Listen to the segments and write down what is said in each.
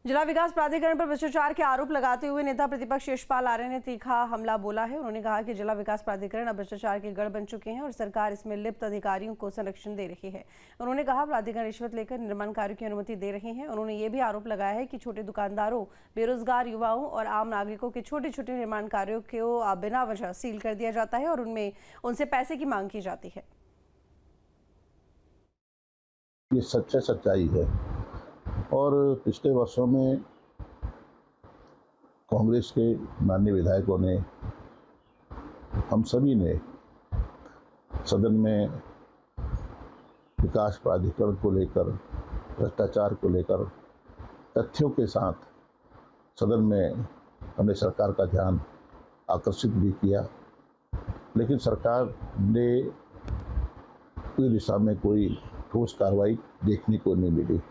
जिला विकास प्राधिकरण पर भ्रष्टाचार के आरोप लगाते हुए नेता प्रतिपक्ष यशपाल आर्य ने तीखा हमला बोला है। उन्होंने कहा कि जिला विकास प्राधिकरण अब भ्रष्टाचार के गढ़ बन चुके हैं और सरकार इसमें लिप्त अधिकारियों को संरक्षण दे रही है। उन्होंने कहा प्राधिकरण रिश्वत लेकर निर्माण कार्यों की अनुमति दे रहे हैं। उन्होंने ये भी आरोप लगाया है कि छोटे दुकानदारों, बेरोजगार युवाओं और आम नागरिकों के छोटे छोटे निर्माण कार्यों को बिना वजह सील कर दिया जाता है और उनमें उनसे पैसे की मांग की जाती है। ये सच्चाई है और पिछले वर्षों में कांग्रेस के माननीय विधायकों ने, हम सभी ने सदन में विकास प्राधिकरण को लेकर, भ्रष्टाचार को लेकर तथ्यों के साथ सदन में हमने सरकार का ध्यान आकर्षित भी किया, लेकिन सरकार ने कोई दिशा में कोई ठोस कार्रवाई देखने को नहीं मिली।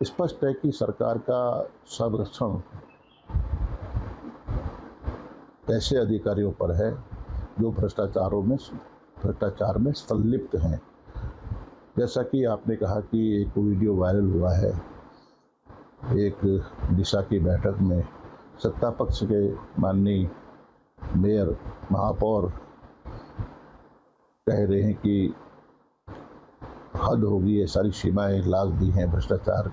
स्पष्ट है कि सरकार का संरक्षण ऐसे अधिकारियों पर है जो भ्रष्टाचार में संलिप्त हैं। जैसा कि आपने कहा कि एक वीडियो वायरल हुआ है, एक दिशा की बैठक में सत्ता पक्ष के माननीय मेयर, महापौर कह रहे हैं कि हद होगी, ये सारी सीमाएं लांघ दी हैं भ्रष्टाचार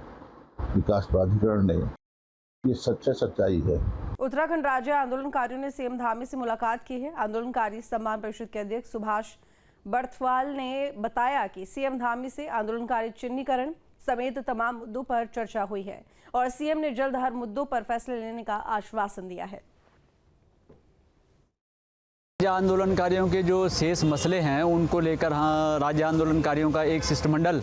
विकास प्राधिकरण ने। ये सच्चाई है। उत्तराखंड राज्य आंदोलनकारियों ने सीएम धामी से मुलाकात की है। आंदोलनकारी सम्मान परिषद के अध्यक्ष सुभाष बर्थवाल ने बताया कि सीएम धामी से आंदोलनकारी चिन्हीकरण समेत तमाम मुद्दों पर चर्चा हुई है और सीएम ने जल्द हर मुद्दों पर फैसले लेने का आश्वासन दिया है। राज्य आंदोलनकारियों के जो शेष मसले हैं उनको लेकर राज्य आंदोलनकारियों का एक शिष्टमंडल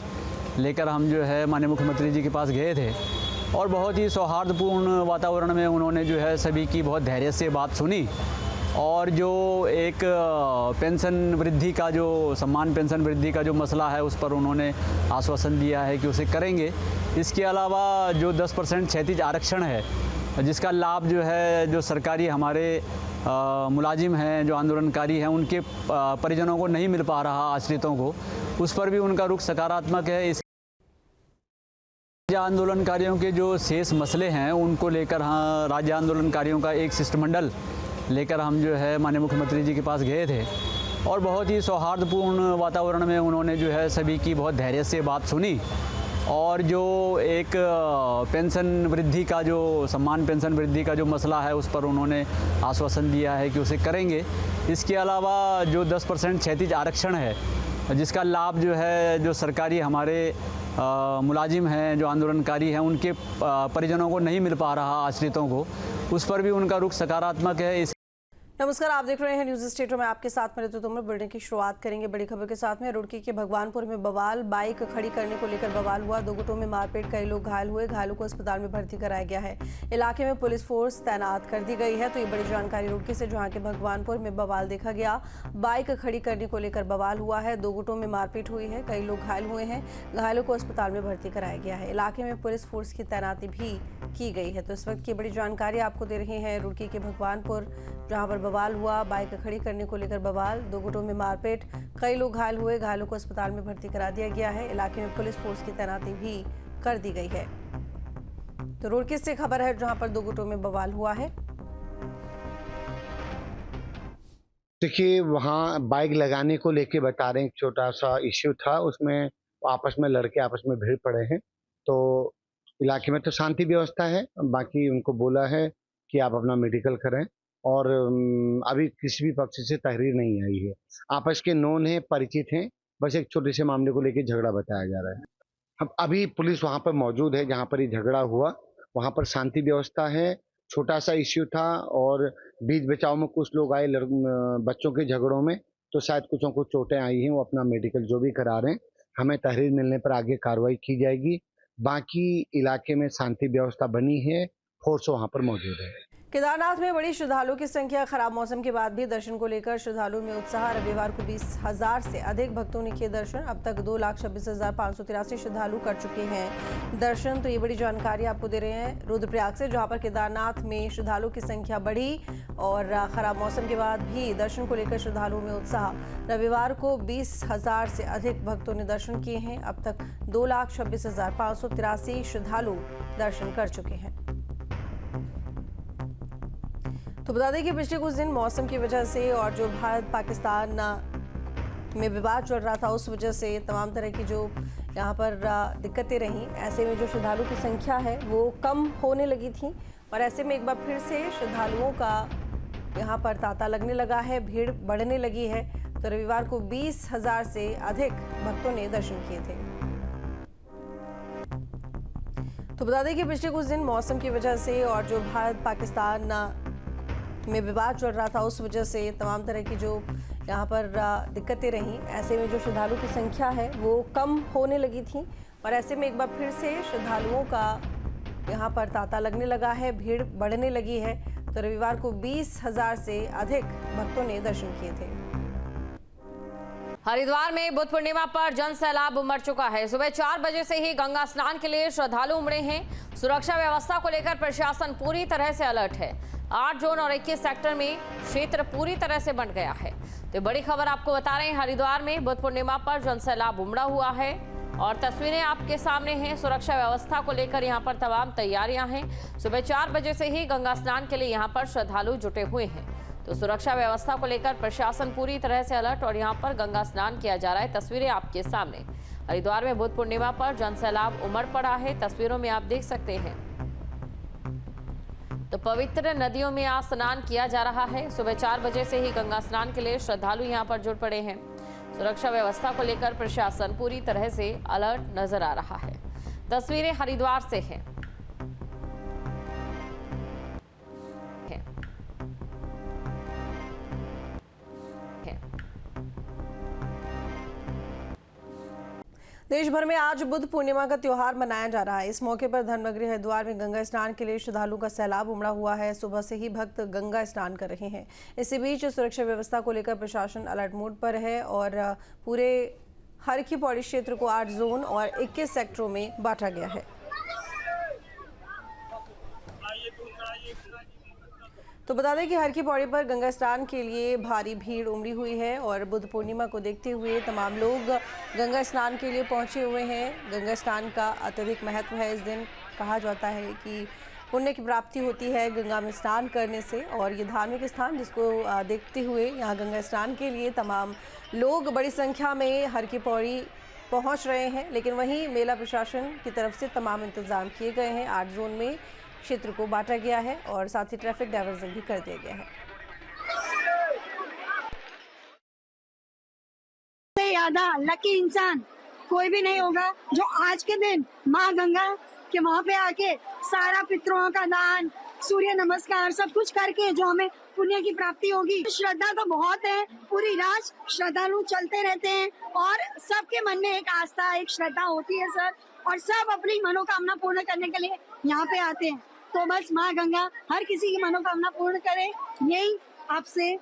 लेकर हम जो है माननीय मुख्यमंत्री जी के पास गए थे और बहुत ही सौहार्दपूर्ण वातावरण में उन्होंने जो है सभी की बहुत धैर्य से बात सुनी और जो एक पेंशन वृद्धि का, जो सम्मान पेंशन वृद्धि का जो मसला है उस पर उन्होंने आश्वासन दिया है कि उसे करेंगे। इसके अलावा जो 10% क्षैतिज आरक्षण है जिसका लाभ जो है जो सरकारी हमारे मुलाजिम हैं, जो आंदोलनकारी हैं, उनके परिजनों को नहीं मिल पा रहा, आश्रितों को, उस पर भी उनका रुख सकारात्मक है। इस राज्य आंदोलनकारियों के जो शेष मसले हैं उनको लेकर राज्य आंदोलनकारियों का एक शिष्टमंडल लेकर हम जो है माननीय मुख्यमंत्री जी के पास गए थे और बहुत ही सौहार्दपूर्ण वातावरण में उन्होंने जो है सभी की बहुत धैर्य से बात सुनी और जो एक पेंशन वृद्धि का, जो सम्मान पेंशन वृद्धि का जो मसला है उस पर उन्होंने आश्वासन दिया है कि उसे करेंगे। इसके अलावा जो 10% क्षैतिज आरक्षण है जिसका लाभ जो है जो सरकारी हमारे मुलाजिम हैं, जो आंदोलनकारी हैं, उनके परिजनों को नहीं मिल पा रहा, आश्रितों को, उस पर भी उनका रुख सकारात्मक है। नमस्कार, आप देख रहे हैं न्यूज स्टेटो में आपके साथ में ऋतु। बुलेटिन की शुरुआत करेंगे बड़ी खबर के साथ में। रुड़की के भगवानपुर में बवाल, बाइक खड़ी करने को लेकर बवाल हुआ। दो गुटों में मारपीट, कई लोग घायल हुए। घायलों को अस्पताल में भर्ती कराया गया है। इलाके में पुलिस फोर्स तैनात कर दी गई है। तो ये बड़ी जानकारी रुड़की से, जहाँ के भगवानपुर में बवाल देखा गया। बाइक खड़ी करने को लेकर बवाल हुआ है। दो गुटों में मारपीट हुई है, कई लोग घायल हुए हैं। घायलों को अस्पताल में भर्ती कराया गया है। इलाके में पुलिस फोर्स की तैनाती भी की गई है। तो इस वक्त की बड़ी जानकारी आपको दे रहे हैं रुड़की के भगवानपुर, जहां पर बवाल हुआ। बाइक खड़ी करने को लेकर बवाल, दो गुटों में मारपीट, कई लोग घायल हुए। घायलों को अस्पताल में भर्ती करा दिया गया है। इलाके में पुलिस फोर्स की तैनाती भी कर दी गई है। तो रुड़की से खबर है जहां पर दो गुटों में बवाल हुआ है। देखिए, वहाँ बाइक लगाने को लेके बता रहे हैं, एक छोटा सा इश्यू था, उसमें आपस में लड़के आपस में भिड़ पड़े हैं। तो इलाके में तो शांति व्यवस्था है, बाकी उनको बोला है कि आप अपना मेडिकल करें और अभी किसी भी पक्ष से तहरीर नहीं आई है। आपस के नोन हैं, परिचित हैं, बस एक छोटे से मामले को लेके झगड़ा बताया जा रहा है। अब अभी पुलिस वहाँ पर मौजूद है जहाँ पर ये झगड़ा हुआ, वहाँ पर शांति व्यवस्था है। छोटा सा इश्यू था और बीच बचाव में कुछ लोग आए बच्चों के झगड़ों में, तो शायद कुछों को चोटें आई हैं। वो अपना मेडिकल जो भी करा रहे हैं, हमें तहरीर मिलने पर आगे कार्रवाई की जाएगी। बाकी इलाके में शांति व्यवस्था बनी है, फोर्स वहाँ पर मौजूद है। केदारनाथ में बड़ी श्रद्धालुओं की संख्या। खराब मौसम के बाद भी दर्शन को लेकर श्रद्धालुओं में उत्साह। रविवार को 20,000 से अधिक भक्तों ने किए दर्शन। अब तक 2,26,583 श्रद्धालु कर चुके हैं दर्शन। तो ये बड़ी जानकारी आपको दे रहे हैं रुद्रप्रयाग से, जहां पर केदारनाथ में श्रद्धालुओं की संख्या बढ़ी और खराब मौसम के बाद भी दर्शन को लेकर श्रद्धालुओं में उत्साह। रविवार को 20,000 से अधिक भक्तों ने दर्शन किए हैं। अब तक 2,26,583 श्रद्धालु दर्शन कर चुके हैं। तो बता दें कि पिछले कुछ दिन मौसम की वजह से और जो भारत पाकिस्तान में विवाद चल रहा था उस वजह से तमाम तरह की जो यहाँ पर दिक्कतें रहीं। ऐसे में जो श्रद्धालुओं की संख्या है वो कम होने लगी थी और ऐसे में एक बार फिर से श्रद्धालुओं का यहाँ पर तांता लगने लगा है, भीड़ बढ़ने लगी है। तो रविवार को 20,000 से अधिक भक्तों ने दर्शन किए थे। तो बता दें कि पिछले कुछ दिन मौसम की वजह से और जो भारत पाकिस्तान में विवाद चल रहा था उस वजह से तमाम तरह की जो यहाँ पर दिक्कतें रहीं। ऐसे में जो श्रद्धालुओं की संख्या है वो कम होने लगी थी और ऐसे में एक बार फिर से श्रद्धालुओं का यहाँ पर तांता लगने लगा है, भीड़ बढ़ने लगी है। तो रविवार को 20,000 से अधिक भक्तों ने दर्शन किए थे। हरिद्वार में बुद्ध पूर्णिमा पर जन सैलाब उमड़ चुका है। सुबह 4 बजे से ही गंगा स्नान के लिए श्रद्धालु उमड़े हैं। सुरक्षा व्यवस्था को लेकर प्रशासन पूरी तरह से अलर्ट है। 8 जोन और 21 सेक्टर में क्षेत्र पूरी तरह से बंट गया है। तो बड़ी खबर आपको बता रहे हैं, हरिद्वार में बुद्ध पूर्णिमा पर जन सैलाब उमड़ा हुआ है और तस्वीरें आपके सामने हैं। सुरक्षा व्यवस्था को लेकर यहां पर तमाम तैयारियां हैं। सुबह 4 बजे से ही गंगा स्नान के लिए यहां पर श्रद्धालु जुटे हुए हैं। तो सुरक्षा व्यवस्था को लेकर प्रशासन पूरी तरह से अलर्ट और यहां पर गंगा स्नान किया जा रहा है। तस्वीरें आपके सामने, हरिद्वार में बुद्ध पूर्णिमा पर जन सैलाब उमड़ पड़ा है। तस्वीरों में आप देख सकते हैं। तो पवित्र नदियों में आज स्नान किया जा रहा है। सुबह 4 बजे से ही गंगा स्नान के लिए श्रद्धालु यहां पर जुट पड़े हैं। सुरक्षा व्यवस्था को लेकर प्रशासन पूरी तरह से अलर्ट नजर आ रहा है। तस्वीरें हरिद्वार से हैं। देश भर में आज बुद्ध पूर्णिमा का त्योहार मनाया जा रहा है। इस मौके पर धर्मनगरी हरिद्वार में गंगा स्नान के लिए श्रद्धालुओं का सैलाब उमड़ा हुआ है। सुबह से ही भक्त गंगा स्नान कर रहे हैं। इसी बीच सुरक्षा व्यवस्था को लेकर प्रशासन अलर्ट मोड पर है और पूरे हर की पौड़ी क्षेत्र को 8 जोन और 21 सेक्टरों में बांटा गया है। तो बता दें कि हर की पौड़ी पर गंगा स्नान के लिए भारी भीड़ उमड़ी हुई है और बुद्ध पूर्णिमा को देखते हुए तमाम लोग गंगा स्नान के लिए पहुंचे हुए हैं। गंगा स्नान का अत्यधिक महत्व है। इस दिन कहा जाता है कि पुण्य की प्राप्ति होती है गंगा में स्नान करने से और ये धार्मिक स्थान जिसको देखते हुए यहाँ गंगा स्नान के लिए तमाम लोग बड़ी संख्या में हर की पौड़ी पहुँच रहे हैं। लेकिन वहीं मेला प्रशासन की तरफ से तमाम इंतजाम किए गए हैं। 8 जोन में क्षेत्र को बांटा गया है और साथ ही ट्रैफिक डायवर्जन भी कर दिया गया है। ज्यादा लकी इंसान कोई भी नहीं होगा जो आज के दिन माँ गंगा के वहाँ पे आके सारा पितरों का दान, सूर्य नमस्कार सब कुछ करके जो हमें पुण्य की प्राप्ति होगी। श्रद्धा तो बहुत है, पूरी रात श्रद्धालु चलते रहते हैं और सबके मन में एक आस्था, एक श्रद्धा होती है सर, और सब अपनी मनोकामना पूर्ण करने के लिए यहाँ पे आते हैं। तो बस माँ गंगा हर किसी की मनोकामना पूर्ण करे, यही आपसे